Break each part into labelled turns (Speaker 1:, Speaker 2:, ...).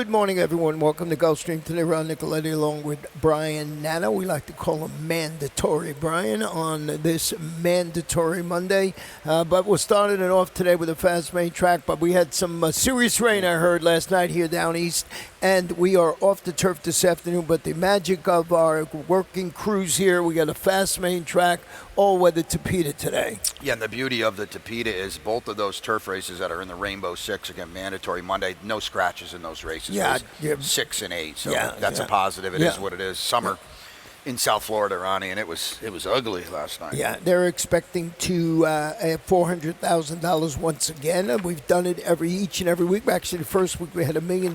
Speaker 1: Good morning, everyone. Welcome to Gulfstream. Today, Ron Nicoletti along with Brian Nano. We like to call him Mandatory Brian on this Mandatory Monday. But we're starting it off today with a fast main track. But we had some serious rain, I heard, last night here down east. And we are off the turf this afternoon. But the magic of our working crews here, we got a fast main track, all-weather Tapeta today.
Speaker 2: Yeah, and the beauty of the Tapeta is both of those turf races that are in the Rainbow Six, again, Mandatory Monday, no scratches in those races.
Speaker 1: Yeah,
Speaker 2: 6 and 8, so
Speaker 1: yeah,
Speaker 2: that's a positive. It is what it is. Summer in South Florida, Ronnie, and it was ugly last night.
Speaker 1: Yeah, they're expecting to have $400,000 once again. We've done it each and every week. Actually, the first week we had $1 million,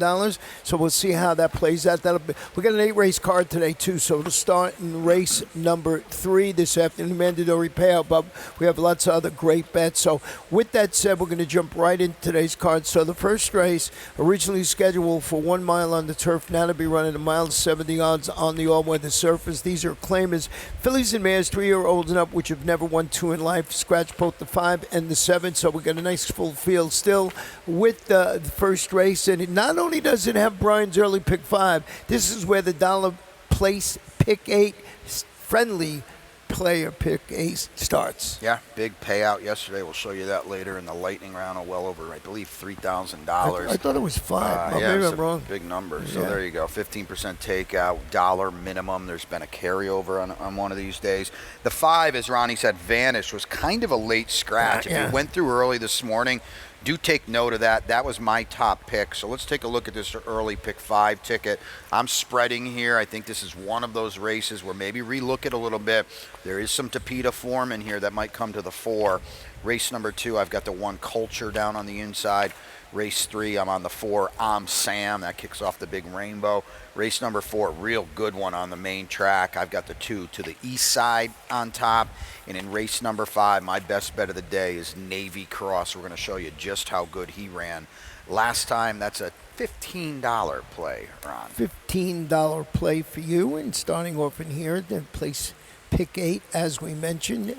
Speaker 1: so we'll see how that plays out. We got an 8-race card today too, so it'll start in race number 3 this afternoon, mandatory payout. But we have lots of other great bets. So with that said, we're going to jump right into today's card. So the first race, originally scheduled for 1 mile on the turf, now to be running 1 mile 70 odds on the all-weather surface. These are claimers, fillies and mares, 3-year-olds and up, which have never won 2 in life. Scratch both the 5 and the 7, so we got a nice full field still with the first race. And not only does it have Brian's early pick 5, this is where the dollar place pick 8 friendly player pick 8 starts.
Speaker 2: Yeah, big payout yesterday. We'll show you that later in the lightning round of well over, I believe, $3,000.
Speaker 1: I thought it was 5.
Speaker 2: Yeah,
Speaker 1: maybe
Speaker 2: it's
Speaker 1: I'm wrong.
Speaker 2: Big number. So there you go. 15% takeout, dollar minimum. There's been a carryover on one of these days. The 5, as Ronnie said, Vanish, was kind of a late scratch. If you went through early this morning, do take note of that. That was my top pick. So let's take a look at this early pick 5 ticket. I'm spreading here. I think this is one of those races where maybe relook it a little bit. There is some Tapeta form in here that might come to the fore. Race number 2, I've got the 1 Culture down on the inside. Race 3, I'm on the 4, I'm Sam. That kicks off the big rainbow. Race number 4, real good one on the main track. I've got the 2 to the east side on top. And in race number 5, my best bet of the day is Navy Cross. We're going to show you just how good he ran last time. That's a $15 play, Ron.
Speaker 1: $15 play for you. And starting off in here, then place pick 8, as we mentioned.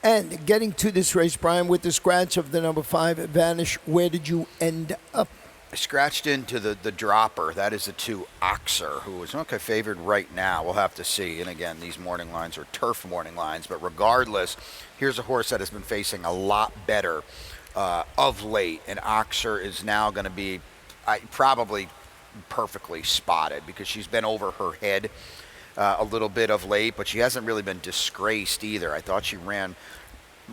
Speaker 1: And getting to this race, Brian, with the scratch of the number 5, Vanish, where did you end up?
Speaker 2: I scratched into the dropper. That is the 2 Oxer, who is favored right now. We'll have to see. And again, these morning lines are turf morning lines. But regardless, here's a horse that has been facing a lot better of late. And Oxer is now going to be probably perfectly spotted because she's been over her head a little bit of late, but she hasn't really been disgraced either. I thought she ran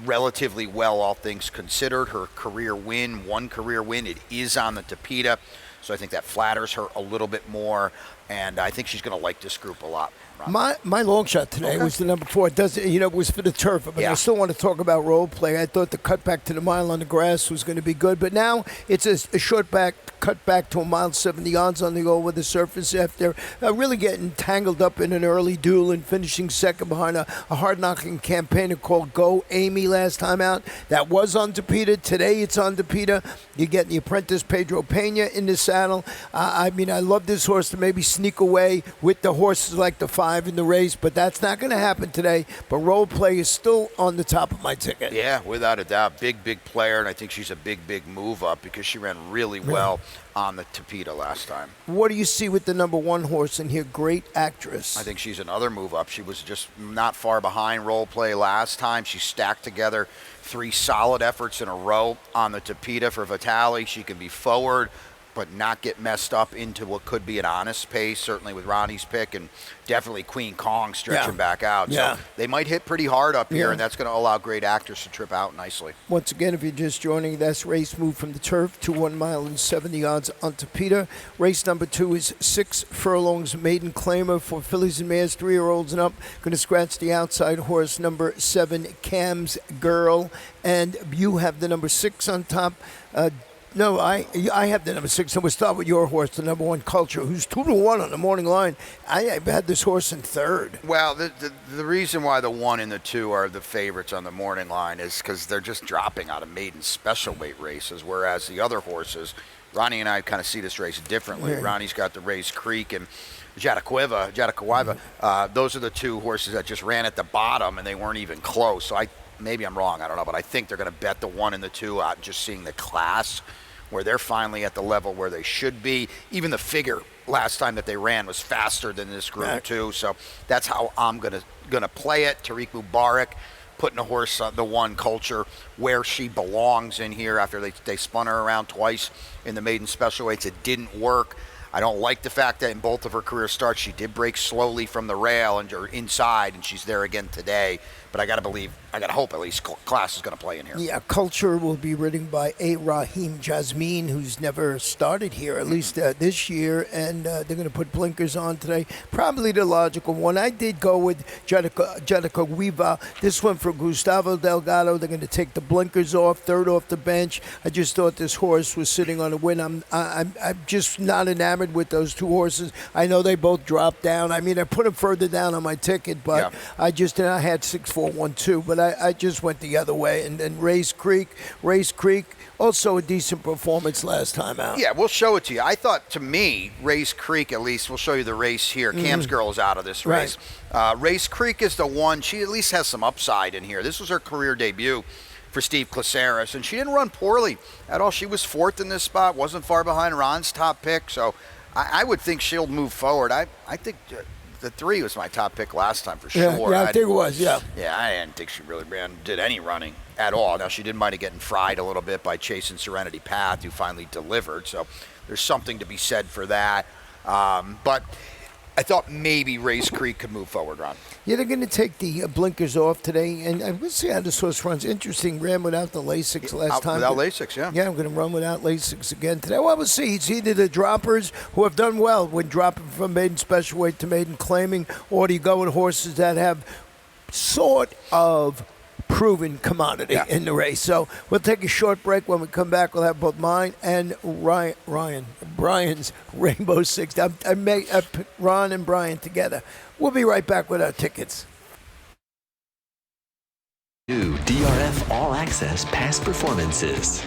Speaker 2: relatively well, all things considered. Her career win, 1 career win, it is on the Tapeta, so I think that flatters her a little bit more, and I think she's going to like this group a lot.
Speaker 1: My long shot today was the number 4. It does, it was for the turf, but I still want to talk about role play. I thought the cutback to the mile on the grass was going to be good, but now it's a short back cut back to 1 mile 70 odds on the all-weather surface after really getting tangled up in an early duel and finishing second behind a hard-knocking campaigner called Go Amy last time out. That was on Tapeta. Today it's on Tapeta. You're getting the apprentice Pedro Pena in the saddle. I love this horse to maybe sneak away with the horses like the 5 in the race, but that's not going to happen today. But role play is still on the top of my ticket.
Speaker 2: Yeah, without a doubt. Big player, and I think she's a big move up because she ran really well on the Tapeta last time.
Speaker 1: What do you see with the number 1 horse in here? Great Actress.
Speaker 2: I think she's another move up. She was just not far behind role play last time. She stacked together 3 solid efforts in a row on the Tapeta for Vitali. She can be forward, but not get messed up into what could be an honest pace, certainly with Ronnie's pick, and definitely Queen Kong stretching back out. So they might hit pretty hard up here, and that's going to allow Great Actress to trip out nicely.
Speaker 1: Once again, if you're just joining, that's race move from the turf to 1 mile and 70 odds on Tapeta. Race number 2 is 6 furlongs maiden claimer for fillies and mares, 3-year-olds and up. Going to scratch the outside horse, number 7, Cam's Girl. And you have the number 6 on top. No, I have the number 6. So we'll start with your horse, the number 1 Culture, who's 2-1 on the morning line. I've had this horse in 3rd.
Speaker 2: Well, the reason why the 1 and the 2 are the favorites on the morning line is because they're just dropping out of maiden special weight races, whereas the other horses, Ronnie and I kind of see this race differently. Ronnie's got the Race Creek and Jataquiva. Those are the 2 horses that just ran at the bottom, and they weren't even close. So maybe I'm wrong, I don't know, but I think they're going to bet the 1 and the 2 out, just seeing the class where they're finally at the level where they should be. Even the figure last time that they ran was faster than this group too. So that's how I'm gonna play it. Tariq Mubarak putting a horse on the one Culture where she belongs in here after they spun her around twice in the maiden special weights. It didn't work. I don't like the fact that in both of her career starts, she did break slowly from the rail and or inside, and she's there again today. But I got to hope at least Class is going to play in here.
Speaker 1: Yeah, Culture will be ridden by A. Raheem Jasmine, who's never started here, at least this year, and they're going to put blinkers on today. Probably the logical one. I did go with Jenica Weaver. This one for Gustavo Delgado. They're going to take the blinkers off, third off the bench. I just thought this horse was sitting on a win. I'm just not enamored with those two horses. I know they both dropped down. I mean, I put them further down on my ticket, but I had 6-4-1-2, but I just went the other way. And then Race Creek, also a decent performance last time out.
Speaker 2: Yeah, we'll show it to you. I thought, to me, Race Creek, at least, we'll show you the race here. Cam's girl is out of this race. Right. Race Creek is the one. She at least has some upside in here. This was her career debut for Steve Klasaris, and she didn't run poorly at all. She was fourth in this spot, wasn't far behind Ron's top pick, so I would think she'll move forward. I think the 3 was my top pick last time for sure.
Speaker 1: Yeah, I think it was, yeah.
Speaker 2: Yeah, I didn't think she really did any running at all. Now, she did might have gotten fried a little bit by Chasing Serenity Path, who finally delivered, so there's something to be said for that. But I thought maybe Race Creek could move forward, Ron.
Speaker 1: Yeah, they're going to take the blinkers off today, and we'll see how this horse runs. Interesting, ran without the Lasix last time.
Speaker 2: Without Lasix, yeah.
Speaker 1: Yeah, I'm going to run without Lasix again today. Well, we'll see. It's either the droppers who have done well when dropping from maiden special weight to maiden claiming, or do you go with horses that have sort of proven commodity in the race. So we'll take a short break. When we come back, we'll have both mine and Brian's Rainbow Six. I put Ron and Brian together. We'll be right back with our tickets.
Speaker 3: New DRF All Access Past Performances.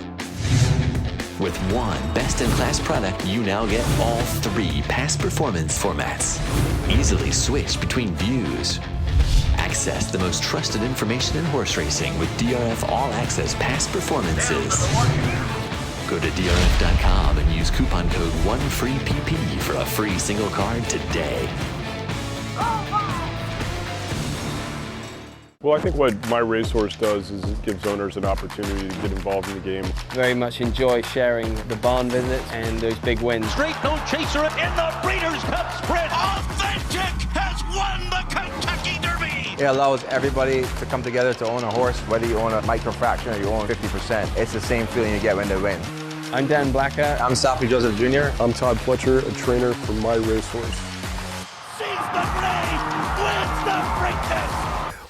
Speaker 3: With one best-in-class product, you now get all 3 past performance formats. Easily switch between views. Access the most trusted information in horse racing with DRF All Access Past Performances. Go to DRF.com and use coupon code 1FREEPP for a free single card today.
Speaker 4: Well, I think what My Racehorse does is it gives owners an opportunity to get involved in the game.
Speaker 5: Very much enjoy sharing the barn visits and those big wins.
Speaker 6: Straight no chaser in the Breeders' Cup Sprint. Authentic has won the Kentucky Derby.
Speaker 7: It allows everybody to come together to own a horse, whether you own a microfraction or you own 50%. It's the same feeling you get when they win.
Speaker 5: I'm Dan Blacker.
Speaker 7: I'm Safi Joseph Jr.
Speaker 4: I'm Todd Fletcher, a trainer for My Racehorse.
Speaker 6: Sees the race, wins the Preakness.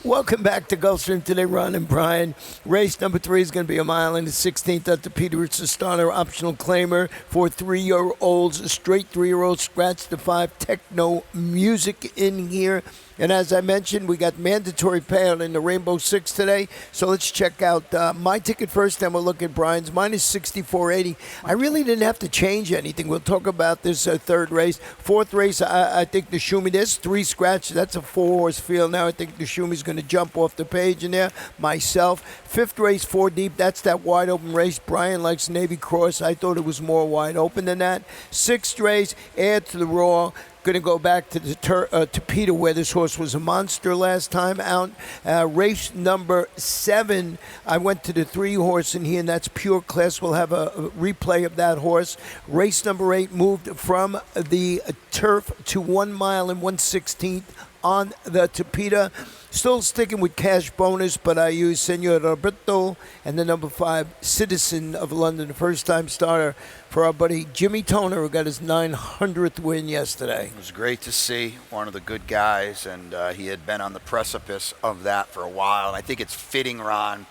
Speaker 1: Welcome back to Gulfstream today, Ron and Brian. Race number 3 is going to be a mile and the 16th at the Peter. It's a starter optional claimer for 3-year-olds, a straight 3-year-old, scratch the 5, techno music in here. And as I mentioned, we got mandatory payout in the Rainbow Six today. So let's check out my ticket first, then we'll look at Brian's. Mine is $64.80. I really didn't have to change anything. We'll talk about this third race. Fourth race, I think the Shumi, there's 3 scratches. That's a 4-horse field. Now I think the Shumi's going to jump off the page in there. Myself. Fifth race, 4 deep. That's that wide open race. Brian likes Navy Cross. I thought it was more wide open than that. Sixth race, add to the raw. Going to go back to the to Peter, where this horse was a monster last time out. Race number 7, I went to the 3-horse in here, and that's Pure Class. We'll have a replay of that horse. Race number 8 moved from the turf to 1 mile and 1/16 on the Tapeta. Still sticking with cash bonus, but I use Senor Roberto and the number 5, Citizen of London, the first-time starter for our buddy Jimmy Toner, who got his 900th win yesterday.
Speaker 2: It was great to see one of the good guys, and he had been on the precipice of that for a while. And I think it's fitting, Ron,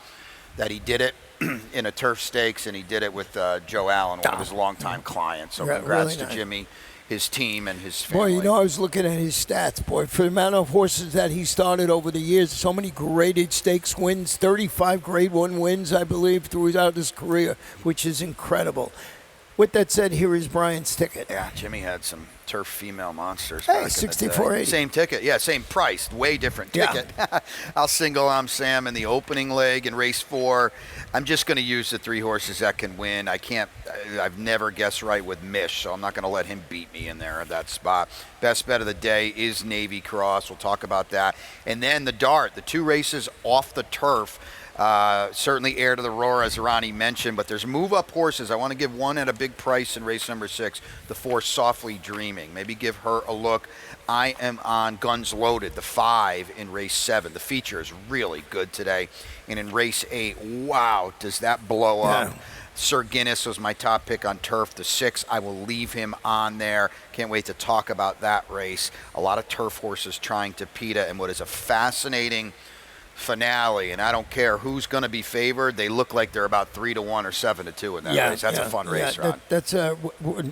Speaker 2: that he did it in a turf stakes, and he did it with Joe Allen, one of his longtime clients. So congrats
Speaker 1: really
Speaker 2: to
Speaker 1: nice.
Speaker 2: Jimmy, his team, and his family.
Speaker 1: Boy, you know, I was looking at his stats, boy. For the amount of horses that he started over the years, so many graded stakes wins, 35 Grade 1 wins, I believe, throughout his career, which is incredible. With that said, here is Brian's ticket.
Speaker 2: Yeah, Jimmy had some turf female monsters.
Speaker 1: Hey,
Speaker 2: back in the day.
Speaker 1: 64.80.
Speaker 2: Same ticket. Yeah, same price. Way different
Speaker 1: Yeah.
Speaker 2: ticket. I'll single Sam in the opening leg in race 4. I'm just going to use the 3 horses that can win. I've never guessed right with Mish, so I'm not going to let him beat me in there at that spot. Best bet of the day is Navy Cross. We'll talk about that. And then the Dart, the 2 races off the turf. Certainly Heir to the Roar, as Ronnie mentioned, but there's move-up horses. I want to give one at a big price in race number 6, the 4 Softly Dreaming. Maybe give her a look. I am on Guns Loaded, the 5 in race 7. The feature is really good today. And in race 8, wow, does that blow up. Sir Guinness was my top pick on turf. The 6, I will leave him on there. Can't wait to talk about that race. A lot of turf horses trying to PETA, and what is a fascinating finale, and I don't care who's going to be favored. They look like they're about 3-1 or 7-2 in that race. That's a fun race, Ron.
Speaker 1: That's a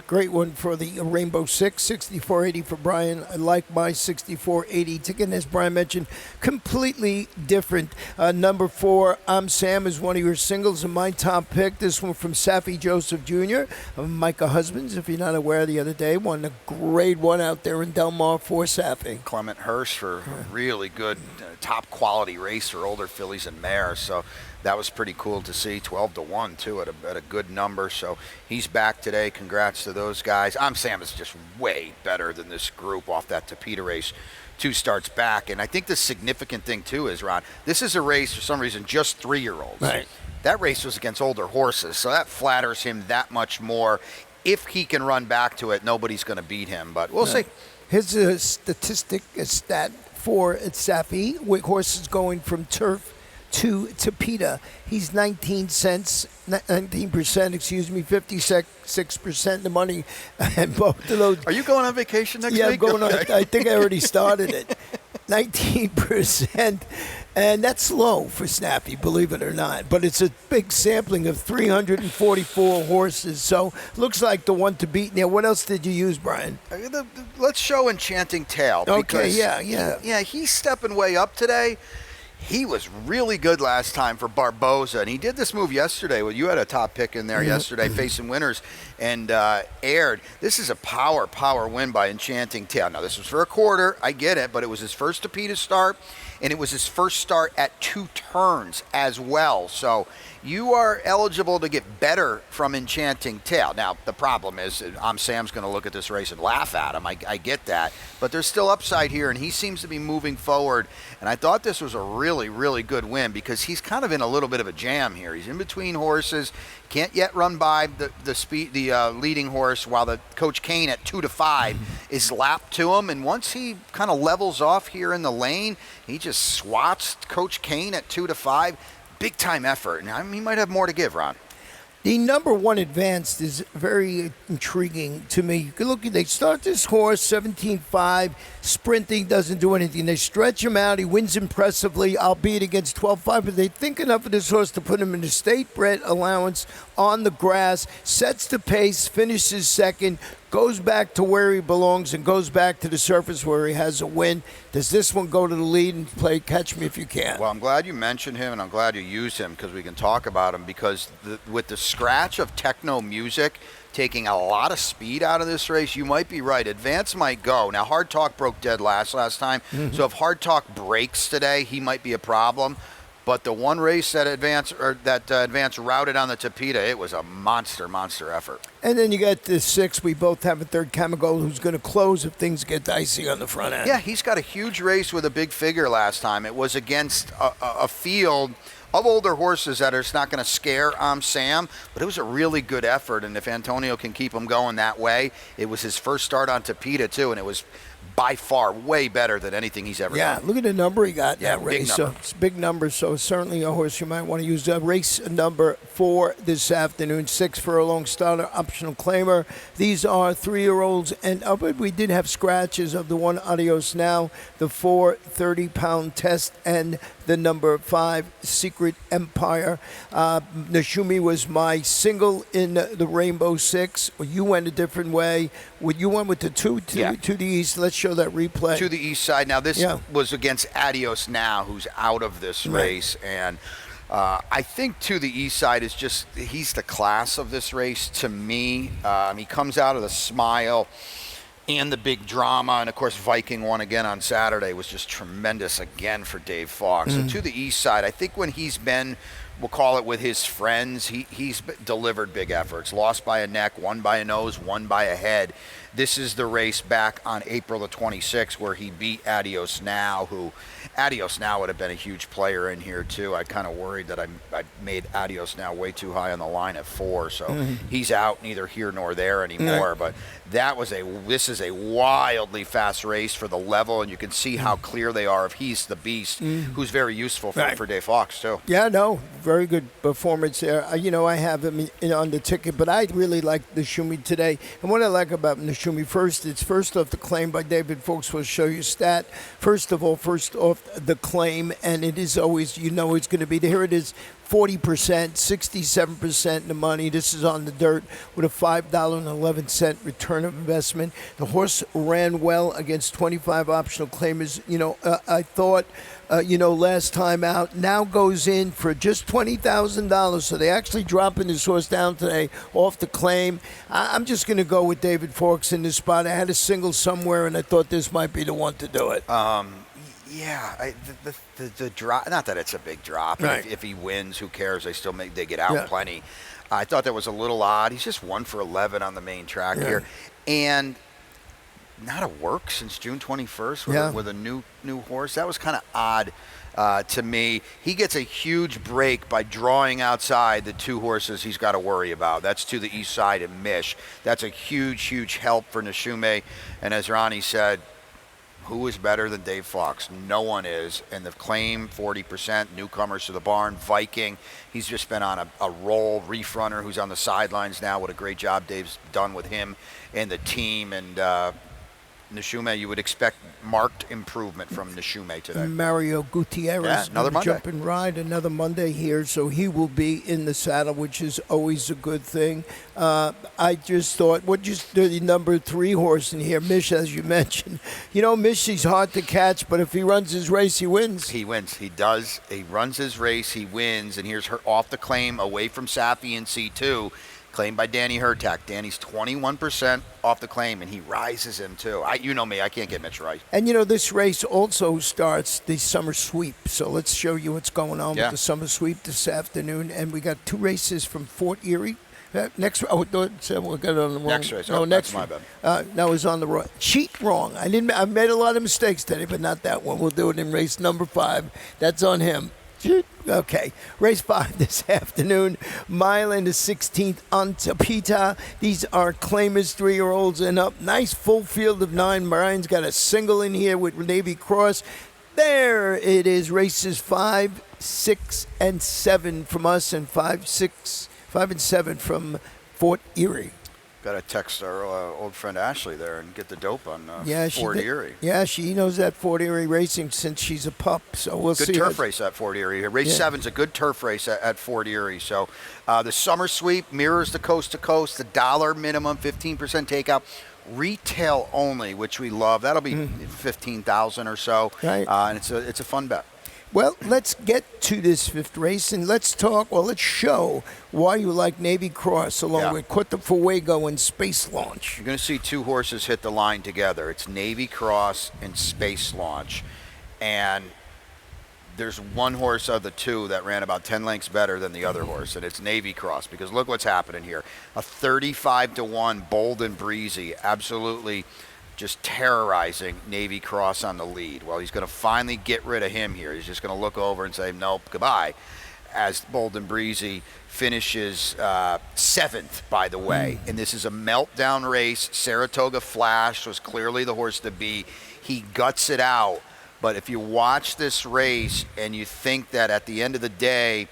Speaker 1: great one for the Rainbow 6, 64.80 for Brian. I like my 64.80 ticket. And as Brian mentioned, completely different. Number 4, I'm Sam, is one of your singles, and my top pick. This one from Safi Joseph Jr. Micah Husbands, if you're not aware, the other day won a grade 1 out there in Del Mar for Safi.
Speaker 2: Clement Hirsch for a really good, top quality race for older fillies and mares. So that was pretty cool to see. 12-1 too at a good number. So he's back today. Congrats to those guys. I'm Sam is just way better than this group off that Tapeta race. 2 starts back, and I think the significant thing too is, Ron, this is a race for some reason just 3-year-olds.
Speaker 1: Right.
Speaker 2: That race was against older horses, so that flatters him that much more. If he can run back to it, nobody's going to beat him, but we'll see.
Speaker 1: His stat for Safi, with horses going from turf to Tapeta. He's 19%, 56% the money, and both of those.
Speaker 2: Are you going on vacation next week?
Speaker 1: Yeah, I'm going on. I think I already started it. 19%, and that's low for Snappy, believe it or not. But it's a big sampling of 344 horses, so looks like the one to beat. Now, what else did you use, Brian?
Speaker 2: Let's show Enchanting Tale.
Speaker 1: Okay,
Speaker 2: because,
Speaker 1: yeah.
Speaker 2: He's stepping way up today. He was really good last time for Barboza, and he did this move yesterday. Well, you had a top pick in there yesterday, facing winners, and aired. This is a power win by Enchanting Tale. Now, this was for a quarter. I get it, but it was his first Tapeta start, and it was his first start at 2 turns as well. So you are eligible to get better from Enchanting Tale. Now, the problem is Sam's going to look at this race and laugh at him. I get that. But there's still upside here, and he seems to be moving forward. And I thought this was a really, really good win because he's kind of in a little bit of a jam here. He's in between horses. Can't yet run by the leading horse, while the Coach Kane at 2-5 is lapped to him. And once he kind of levels off here in the lane, he just swats Coach Kane at 2-5. Big time effort. Now, he might have more to give, Ron.
Speaker 1: The number 1 Advanced is very intriguing to me. You can look, they start this horse 17.5, sprinting, doesn't do anything. They stretch him out. He wins impressively, albeit against 12.5, but they think enough of this horse to put him in a state-bred allowance on the grass, sets the pace, finishes second, goes back to where he belongs, and goes back to the surface where he has a win. Does this one go to the lead and play Catch Me If You Can?
Speaker 2: Well, I'm glad you mentioned him, and I'm glad you used him because we can talk about him, because with the scratch of techno music taking a lot of speed out of this race, you might be right. Advance might go. Now, Hard Talk broke dead last time, so if Hard Talk breaks today, he might be a problem. But the one race that Advance routed on the Tapeta, it was a monster effort.
Speaker 1: And then you got the 6. We both have a third Camago who's going to close if things get dicey on the front end.
Speaker 2: Yeah, he's got a huge race with a big figure last time. It was against a field of older horses that are just not going to scare Sam, but it was a really good effort. And if Antonio can keep him going that way, it was his first start on Tapeta too, and it was by far way better than anything he's ever done.
Speaker 1: Yeah, look at the number he got in that race.
Speaker 2: Big number.
Speaker 1: So it's a big number, so certainly a horse you might want to use. Race number 4 this afternoon, 6 Furlong Starter, optional claimer. These are 3-year-olds and upward. We did have scratches of the 1 Adios Now, the 4 30-pound test, and the number 5 Secret Empire. Nashumi was my single in the Rainbow 6. You went a different way. You went with the 2 to the east. Let's show that replay.
Speaker 2: To the east side. Now, this was against Adios Now, who's out of this race. And I think, too, the East Side is just, he's the class of this race to me. He comes out of the Smile and the big drama. And, of course, Viking won again on Saturday was just tremendous again for Dave Fox. So to the East Side, I think when he's been, we'll call it with his friends, he's delivered big efforts. Lost by a neck, won by a nose, won by a head. This is the race back on April the 26th where he beat Adios Now, who Adios Now would have been a huge player in here too. I kind of worried that I made Adios Now way too high on the line at 4, so he's out, neither here nor there anymore. But this is a wildly fast race for the level, and you can see how clear they are of He's the Beast, who's very useful for Dave Fox too.
Speaker 1: Yeah, no, very good performance there. I have him on the ticket, but I really like Nishumi today. And what I like about Nishumi, it's first off the claim by David Fox. We'll show you stat. First off the claim, and it is always, it's going to be, here it is, 40%, 67% in the money. This is on the dirt with a $5.11 return of investment. The horse ran well against 25 optional claimers. I thought, last time out, now goes in for just $20,000. So they actually dropping this horse down today off the claim. I'm just going to go with David Fox in this spot. I had a single somewhere, and I thought this might be the one to do it.
Speaker 2: Yeah, the drop. Not that it's a big drop.
Speaker 1: Right.
Speaker 2: If he wins, who cares? They get out plenty. I thought that was a little odd. He's just 1 for 11 on the main track here, and not a work since June 21st with a new horse. That was kind of odd to me. He gets a huge break by drawing outside the 2 horses he's got to worry about. That's to the East Side and Mish. That's a huge help for Nishume. And as Ronnie said, who is better than Dave Fox? No one is. And the claim, 40%, newcomers to the barn. Viking, he's just been on a roll. Reef Runner, who's on the sidelines now. What a great job Dave's done with him and the team. And Nishume, you would expect marked improvement from Nishume today.
Speaker 1: Mario Gutierrez,
Speaker 2: another Monday.
Speaker 1: Jump and Ride, another Monday here, so he will be in the saddle, which is always a good thing. I just thought, the number 3 horse in here, Mish, as you mentioned. Mish, he's hard to catch, but if he runs his race, he wins.
Speaker 2: He wins. He does. He runs his race, he wins, and here's her off the claim, away from Safi in C2. Claimed by Danny Hertak. Danny's 21% off the claim, and he rises him, too. You know me. I can't get Mitch right.
Speaker 1: And, this race also starts the summer sweep. So let's show you what's going on with the summer sweep this afternoon. And we got 2 races from Fort Erie. Next race. We got it on the wrong.
Speaker 2: Next race.
Speaker 1: No, next.
Speaker 2: That's my bad.
Speaker 1: No, it's on the wrong. Cheat wrong. I made a lot of mistakes today, but not that one. We'll do it in race number 5. That's on him. Okay, race 5 this afternoon. Mile in the 16th on Tapita. These are claimers, 3-year-olds and up. Nice full field of 9. Brian's got a single in here with Navy Cross. There it is, races 5, 6, and 7 from us, and 5 and 7 from Fort Erie.
Speaker 2: Got to text our old friend Ashley there and get the dope on Fort Erie.
Speaker 1: Yeah, she knows that Fort Erie racing since she's a pup, so we'll see.
Speaker 2: Good turf race at Fort Erie. Race 7's a good turf race at Fort Erie. So the summer sweep mirrors the coast-to-coast, the dollar minimum, 15% takeout. Retail only, which we love. That'll be $15,000 or so.
Speaker 1: Right.
Speaker 2: And it's a fun bet.
Speaker 1: Well, let's get to this 5th race, and let's show why you like Navy Cross along with Corta Fuego and Space Launch.
Speaker 2: You're going to see 2 horses hit the line together. It's Navy Cross and Space Launch. And there's one horse of the 2 that ran about 10 lengths better than the other horse, and it's Navy Cross, because look what's happening here. A 35-1 Bold and Breezy, absolutely just terrorizing Navy Cross on the lead. Well, he's going to finally get rid of him here. He's just going to look over and say, nope, goodbye, as Bold and Breezy finishes 7th, by the way. And this is a meltdown race. Saratoga Flash was clearly the horse to beat. He guts it out. But if you watch this race and you think that at the end of the day,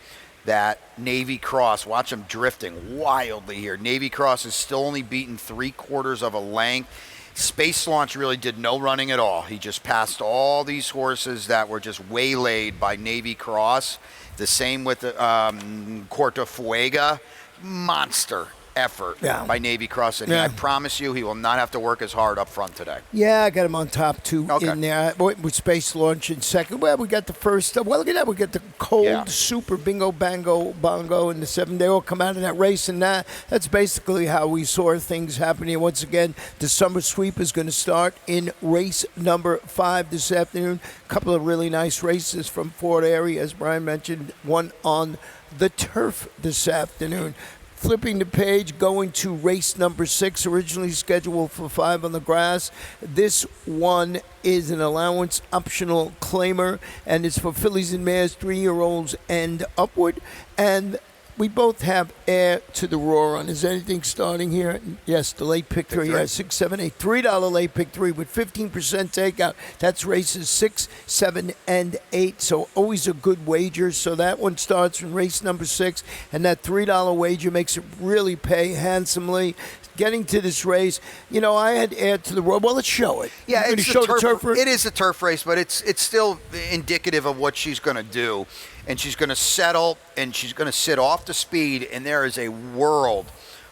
Speaker 2: that Navy Cross, watch him drifting wildly here. Navy Cross is still only beaten 3/4 of a length. Space Launch really did no running at all. He just passed all these horses that were just waylaid by Navy Cross. The same with Corta Fuego. Monster effort
Speaker 1: Yeah.
Speaker 2: by Navy Crossing.
Speaker 1: Yeah.
Speaker 2: I promise you he will not have to work as hard up front today.
Speaker 1: Yeah, I got him on top two
Speaker 2: Okay.
Speaker 1: in there with Space Launch in second. Well, we got the first. Well, look at that. We got the cold super bingo bango bongo in the seven. They all come out of that race, and that's basically how we saw things happening. Once again, the summer sweep is going to start in race number 5 this afternoon. A couple of really nice races from Fort Erie, as Brian mentioned. One on the turf this afternoon. Flipping the page, going to race number 6, originally scheduled for 5 on the grass. This one is an allowance optional claimer, and it's for fillies and mares, 3-year-olds and upward. And we both have air to the roar on. Is anything starting here? Yes, the late pick 3. Yeah, 6, 7, 8. $3 late pick 3 with 15% takeout. That's races 6, 7, and 8. So always a good wager. So that one starts in race number 6. And that $3 wager makes it really pay handsomely. Getting to this race, I had air to the roar. Well, let's show it.
Speaker 2: Yeah,
Speaker 1: it's a turf race.
Speaker 2: It is a turf race, but it's still indicative of what she's going to do. And she's going to settle, and she's going to sit off the speed, and there is a world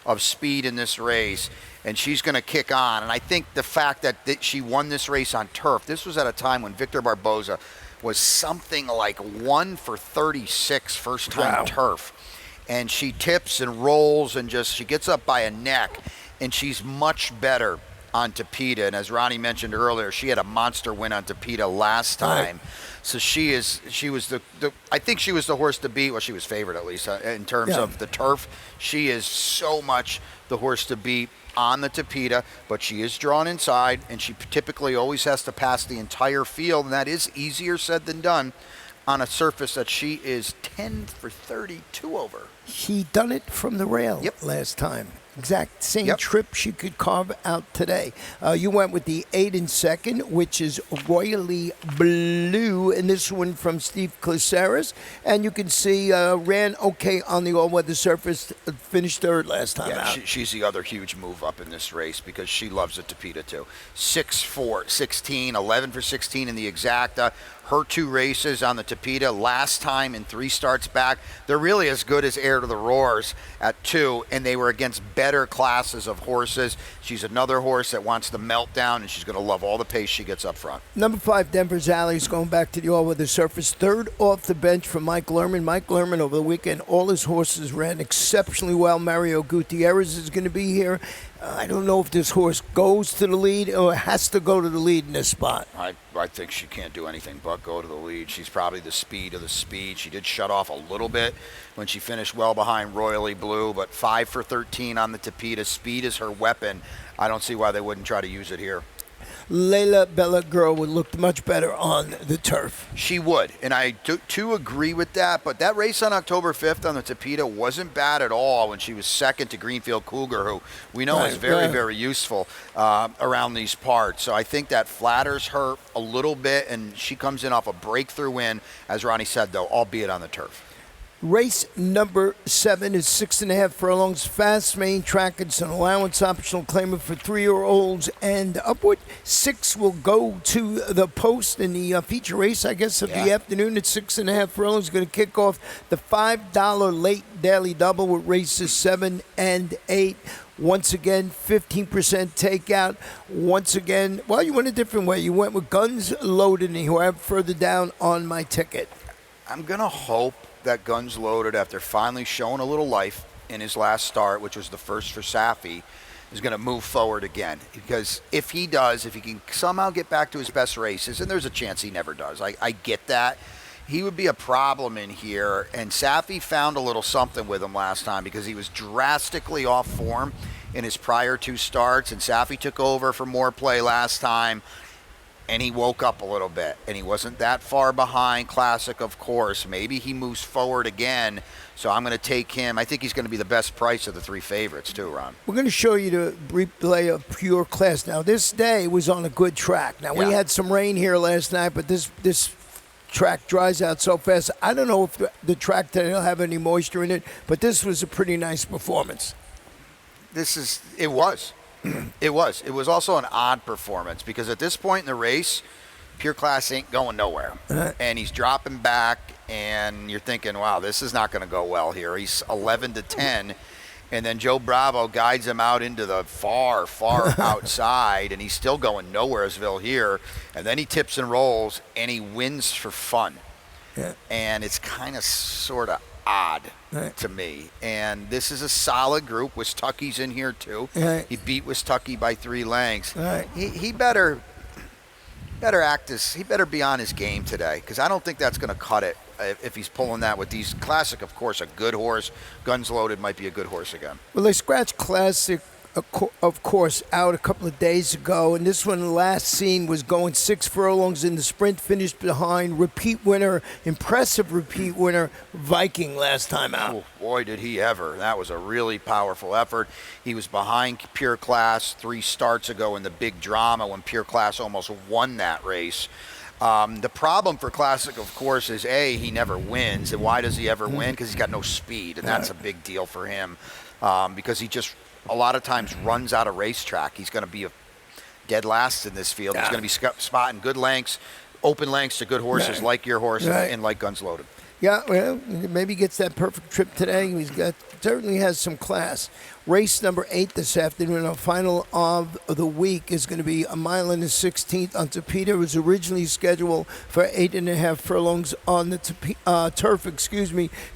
Speaker 2: of speed in this race, and she's going to kick on. And I think the fact that she won this race on turf, this was at a time when Victor Barboza was something like 1 for 36 first-time turf. And she tips and rolls, and she gets up by a neck, and she's much better on Tapeta. And as Ronnie mentioned earlier, she had a monster win on Tapeta last time. Right. So she was I think she was the horse to beat. Well, she was favored at least in terms of the turf. She is so much the horse to beat on the Tapeta, but she is drawn inside, and she typically always has to pass the entire field, and that is easier said than done on a surface that she is 10 for 32 over.
Speaker 1: She done it from the rail last time. Exact same trip she could carve out today. You went with the 8 in second, which is Royally Blue, and this one from Steve Cliceris. And you can see ran okay on the all-weather surface, finished third last time out.
Speaker 2: She's the other huge move up in this race because she loves the Tapeta too. 6 for 16, 11 for 16 in the exacta. Her 2 races on the Tapeta last time in 3 starts back, they're really as good as Air to the Roars at 2, and they were against better classes of horses. She's another horse that wants the meltdown, and she's going to love all the pace she gets up front.
Speaker 1: Number 5, Denver's Alley is going back to the all-weather surface. Third off the bench for Mike Lerman. Mike Lerman over the weekend, all his horses ran exceptionally well. Mario Gutierrez is going to be here. I don't know if this horse goes to the lead or has to go to the lead in this spot.
Speaker 2: I think she can't do anything but go to the lead. She's probably the speed of the speed. She did shut off a little bit when she finished well behind Royally Blue, but 5 for 13 on the Tapeta. Speed is her weapon. I don't see why they wouldn't try to use it here.
Speaker 1: Layla Bella Girl would look much better on the turf.
Speaker 2: She would, and I do agree with that, but that race on October 5th on the Tapeta wasn't bad at all when she was second to Greenfield Cougar, who we know is very, very useful around these parts. So I think that flatters her a little bit, and she comes in off a breakthrough win, as Ronnie said, though, albeit on the turf.
Speaker 1: Race number 7 is 6.5 furlongs, fast main track. It's an allowance optional claimant for 3-year-olds and upward. 6 will go to the post in the feature race, I guess, of the afternoon at 6.5 furlongs. Going to kick off the $5 late daily double with races 7 and 8. Once again, 15% takeout. Once again, well, you went a different way. You went with Guns Loaded, and you have further down on my ticket.
Speaker 2: I'm going to hope that Guns Loaded, after finally showing a little life in his last start, which was the first for Safi, is going to move forward again. Because if he can somehow get back to his best races, and there's a chance he never does, I get that, he would be a problem in here. And Safi found a little something with him last time because he was drastically off form in his prior 2 starts, and Safi took over for more play last time. And he woke up a little bit, and he wasn't that far behind Classic, of course. Maybe he moves forward again, so I'm going to take him. I think he's going to be the best price of the 3 favorites, too, Ron.
Speaker 1: We're going to show you the replay of Pure Class. Now, this day was on a good track. Now, we had some rain here last night, but this track dries out so fast. I don't know if the track today will have any moisture in it, but this was a pretty nice performance.
Speaker 2: It was. It was. It was also an odd performance because at this point in the race, Pure Class ain't going nowhere. And he's dropping back, and you're thinking, wow, this is not going to go well here. He's 11 to 10, And then Joe Bravo guides him out into the far, far outside, and he's still going nowheresville here. And then he tips and rolls, and he wins for fun.
Speaker 1: Yeah.
Speaker 2: And it's kind of sort of odd to me. And this is a solid group. Wistucky's in here, too.
Speaker 1: Right.
Speaker 2: He beat Wistucky by 3 lengths.
Speaker 1: Right.
Speaker 2: He better be on his game today, because I don't think that's going to cut it if he's pulling that with these. Classic, of course, a good horse. Guns Loaded might be a good horse again.
Speaker 1: Well, they scratched Classic, of course, out a couple of days ago, and this one last seen was going 6 furlongs in the sprint, finished behind repeat winner, impressive repeat winner, Viking last time out.
Speaker 2: Oh, boy, did he ever. That was a really powerful effort. He was behind Pure Class 3 starts ago in the big drama when Pure Class almost won that race. The problem for Classic, of course, is he never wins. And why does he ever win? Because he's got no speed, and that's a big deal for him, because he just a lot of times runs out of racetrack. He's going to be a dead last in this field. He's going to be spotting good lengths, open lengths to good horses like your horse and like Guns Loaded.
Speaker 1: Yeah, well, maybe he gets that perfect trip today. Certainly has some class. Race number 8 this afternoon, our final of the week, is going to be a mile and a 16th on Topita. It was originally scheduled for 8.5 furlongs on the turf.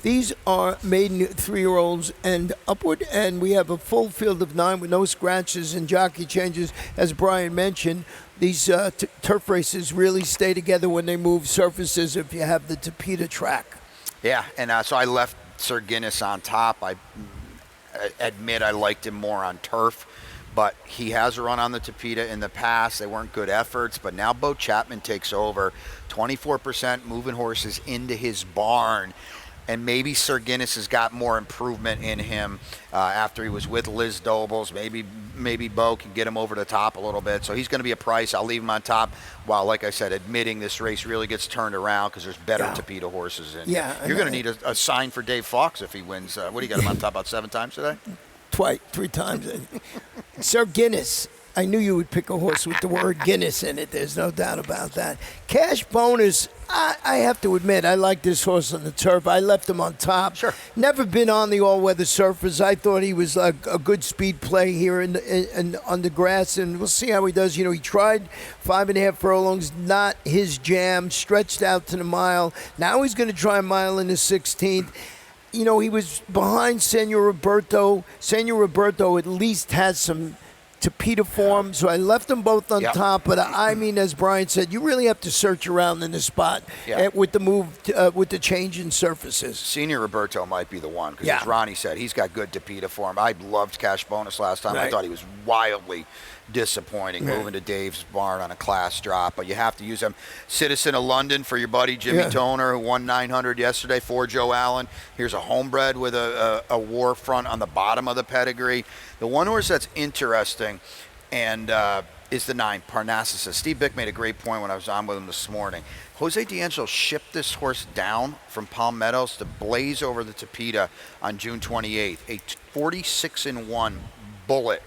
Speaker 1: These are maiden 3-year-olds and upward, and we have a full field of 9 with no scratches and jockey changes, as Brian mentioned. These turf races really stay together when they move surfaces if you have the Topita track.
Speaker 2: Yeah, and so I left Sir Guinness on top. I admit I liked him more on turf, but he has run on the Topita in the past. They weren't good efforts, but now Bo Chapman takes over. 24% moving horses into his barn. And maybe Sir Guinness has got more improvement in him after he was with Liz Dobles. Maybe Bo can get him over the top a little bit. So he's going to be a price. I'll leave him on top while, like I said, admitting this race really gets turned around because there's better Topita horses in.
Speaker 1: Yeah.
Speaker 2: You're going to need a sign for Dave Fox if he wins. What do you got him on top about 7 times today?
Speaker 1: 3 times. Sir Guinness. I knew you would pick a horse with the word Guinness in it. There's no doubt about that. Cash bonus, I have to admit, I like this horse on the turf. I left him on top.
Speaker 2: Sure.
Speaker 1: Never been on the all-weather surface. I thought he was a good speed play here on the grass, and we'll see how he does. He tried 5.5 furlongs, not his jam, stretched out to the mile. Now he's going to try a mile in the 16th. He was behind Senor Roberto. Senor Roberto at least has some Topita form, so I left them both on top. But I mean, as Brian said, you really have to search around in the spot with the move, with the change in surfaces.
Speaker 2: Senior Roberto might be the one because, as Ronnie said, he's got good Topita form. I loved Cash Bonus last time. I thought he was wildly disappointing moving to Dave's barn on a class drop, but you have to use him. Citizen of London for your buddy Jimmy Toner, who won 900 yesterday for Joe Allen. Here's a homebred with a war front on the bottom of the pedigree. The one horse that's interesting and is the 9, Parnassus. Steve Bick made a great point when I was on with him this morning. Jose D'Angelo shipped this horse down from Palm Meadows to blaze over the Topita on June 28th. A 46-1 bullet,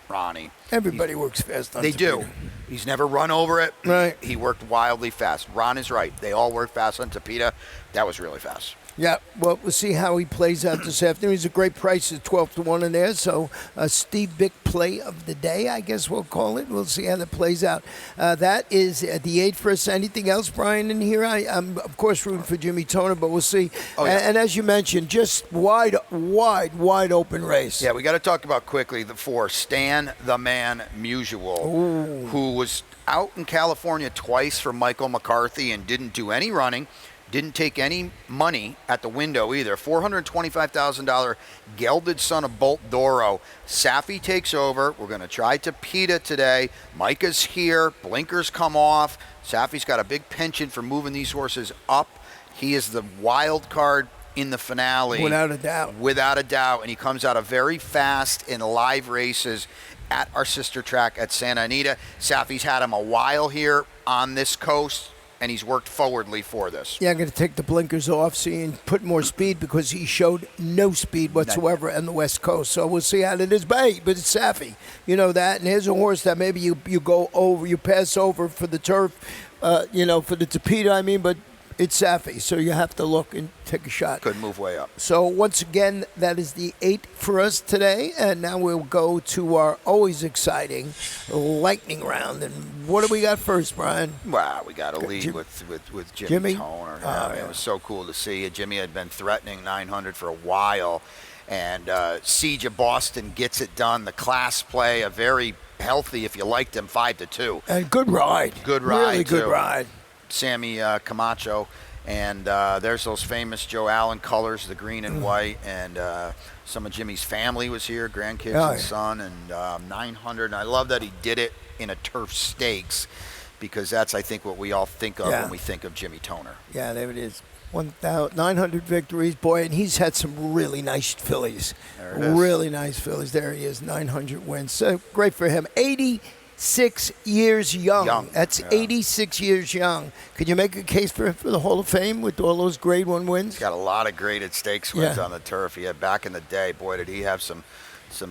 Speaker 2: Ronnie.
Speaker 1: Everybody works fast on
Speaker 2: They
Speaker 1: Topita.
Speaker 2: do. He's never run over it.
Speaker 1: Right.
Speaker 2: He worked wildly fast. Ron is right. They all work fast on Topita. That was really fast.
Speaker 1: Yeah, well, we'll see how he plays out this afternoon. He's a great price at 12-1 in there. So Steve Bick play of the day, I guess we'll call it. We'll see how that plays out. That is the 8 for us. Anything else, Brian, in here? I'm, of course, rooting for Jimmy Toner, but we'll see. Oh, yeah. And as you mentioned, just wide open race.
Speaker 2: Yeah, we got to talk about quickly the 4, Stan the Man Musial, who was out in California twice for Michael McCarthy and didn't do any running. Didn't take any money at the window either. $425,000 gelded son of Bolt Doro. Safi takes over. We're going to try Topita today. Micah's here. Blinkers come off. Safi's got a big penchant for moving these horses up. He is the wild card in the finale.
Speaker 1: Without a doubt.
Speaker 2: Without a doubt. And he comes out of very fast in live races at our sister track at Santa Anita. Safi's had him a while here on this coast, and he's worked forwardly for this.
Speaker 1: Yeah, I'm going to take the blinkers off, see, and put more speed because he showed no speed whatsoever on the West Coast. So we'll see how it is. But it's Safi. You know that. And here's a horse that maybe you go over, you pass over for the turf, for the Topita, but It's Safi, so you have to look and take a shot.
Speaker 2: Could move way up.
Speaker 1: So once again, that is the 8 for us today, and now we'll go to our always exciting lightning round. And what do we got first, Brian?
Speaker 2: Wow, we got a lead with Jimmy Toner. It was so cool to see. Jimmy had been threatening 900 for a while, and Siege of Boston gets it done. The class play, a very healthy, if you liked him, 5-2.
Speaker 1: And good ride.
Speaker 2: Good ride,
Speaker 1: really good
Speaker 2: too.
Speaker 1: ride.
Speaker 2: Sammy Camacho, and there's those famous Joe Allen colors, the green and white, and some of Jimmy's family was here, grandkids and son, and 900. And I love that he did it in a turf stakes, because that's, I think, what we all think of when we think of Jimmy Toner.
Speaker 1: Yeah, there it is. 1,900 victories, boy, and he's had some really nice fillies.
Speaker 2: There it is.
Speaker 1: Really nice fillies. There he is, 900 wins. So great for him. 86 years young. That's 86 years young. Could you make a case for him for the Hall of Fame with all those Grade 1 wins?
Speaker 2: He's got a lot of graded stakes wins on the turf. He had back in the day. Boy, did he have some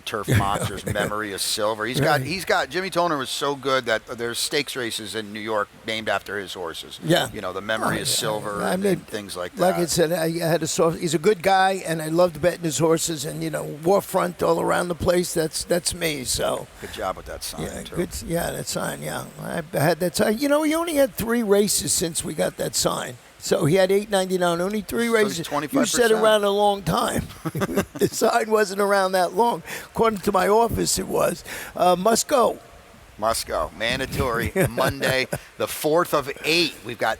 Speaker 2: turf monsters. Memory of Silver. He's got. Jimmy Toner was so good that there's stakes races in New York named after his horses.
Speaker 1: Yeah.
Speaker 2: You know, the Memory of Silver and things like that.
Speaker 1: Like I said, I had a soft. He's a good guy, and I loved betting his horses. And war front all around the place. That's me. So
Speaker 2: good job with that sign.
Speaker 1: Good. Yeah, that sign. Yeah, I had that sign. He only had 3 races since we got that sign. So he had $8.99, only 3 races.
Speaker 2: 25%.
Speaker 1: You said around a long time. The sign wasn't around that long. According to my office, it was. Must go.
Speaker 2: Must go. Mandatory Monday, the 4th of 8. We've got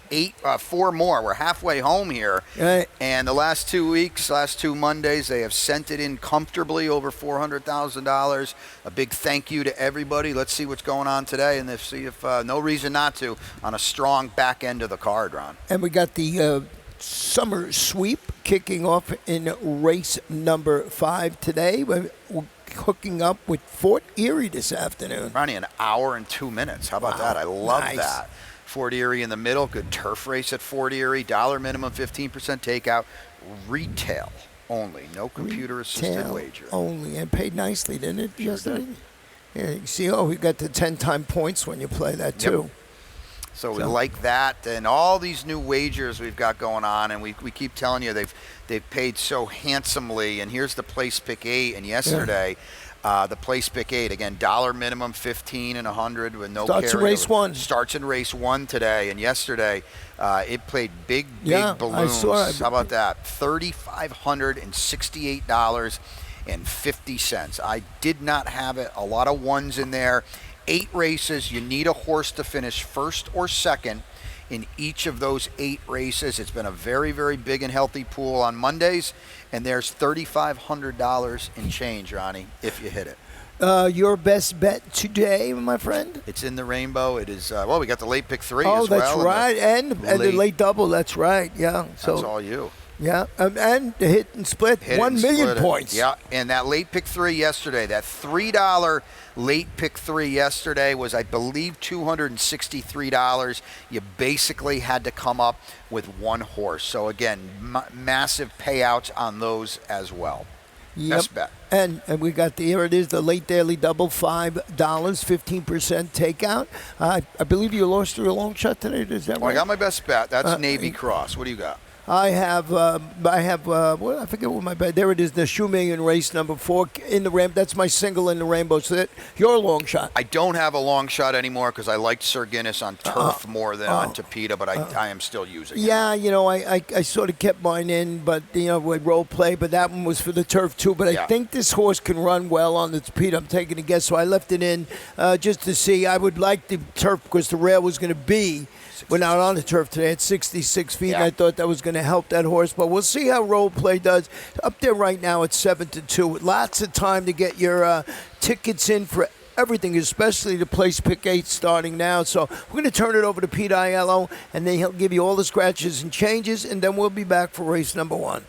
Speaker 2: 4 more. We're halfway home here.
Speaker 1: Right.
Speaker 2: And the last 2 weeks, last 2 Mondays, they have sent it in comfortably over $400,000. A big thank you to everybody. Let's see what's going on today, and see if no reason not to on a strong back end of the card, Ron.
Speaker 1: And we got the summer sweep kicking off in race number 5 today. We're hooking up with Fort Erie this afternoon.
Speaker 2: Ronnie, an hour and 2 minutes. How about that? I love that. Fort Erie in the middle. Good turf race at Fort Erie. $1 minimum, 15% takeout. Retail only. No computer-assisted wager.
Speaker 1: Only. And paid nicely, didn't it? Sure did. Yeah, you see, we got the 10-time points when you play that, too.
Speaker 2: So we like that, and all these new wagers we've got going on, and we keep telling you they've paid so handsomely. And here's the place pick 8, and yesterday the place pick 8 again, $1 minimum, 15 and 100 with no
Speaker 1: starts in race 1.
Speaker 2: Starts in race 1 today, and yesterday it played big balloons.
Speaker 1: I saw it.
Speaker 2: How about that? $3,568.50. I did not have it. A lot of ones in there. 8 races. You need a horse to finish first or second in each of those 8 races. It's been a very, very big and healthy pool on Mondays, and there's $3,500 in change, Ronnie, if you hit it.
Speaker 1: Your best bet today, my friend?
Speaker 2: It's in the rainbow. It is, we got the late pick 3 as well.
Speaker 1: Oh, that's right. And the late double, that's right. Yeah. So
Speaker 2: that's all you.
Speaker 1: Yeah, and the hit and split, 1 million points.
Speaker 2: Yeah, and that late pick 3 yesterday, that $3 late pick 3 yesterday was, I believe, $263. You basically had to come up with 1 horse. So, again, massive payouts on those as well.
Speaker 1: Yep.
Speaker 2: Best bet.
Speaker 1: And we got here it is, the late daily double, $5, 15% takeout. I believe you lost your long shot today. Is that right?
Speaker 2: I got my best bet. That's Navy Cross. What do you got?
Speaker 1: I have, well, I forget what my bet. There it is, the Shoe Million race number 4 in the rainbow. That's my single in the rainbow. So that your long shot.
Speaker 2: I don't have a long shot anymore because I liked Sir Guinness on turf more than on Tapeta, but I am still using it.
Speaker 1: Yeah, I sort of kept mine in, but, with role play, but that one was for the turf too. But I think this horse can run well on the Tapeta. I'm taking a guess, so I left it in just to see. I would like the turf because the rail was going to be. We're not on the turf today at 66 feet, and I thought that was going to help that horse. But we'll see how role play does. Up there right now at 7-2. Lots of time to get your tickets in for everything, especially the place pick 8 starting now. So we're going to turn it over to Pete Aiello, and then he'll give you all the scratches and changes, and then we'll be back for race number 1.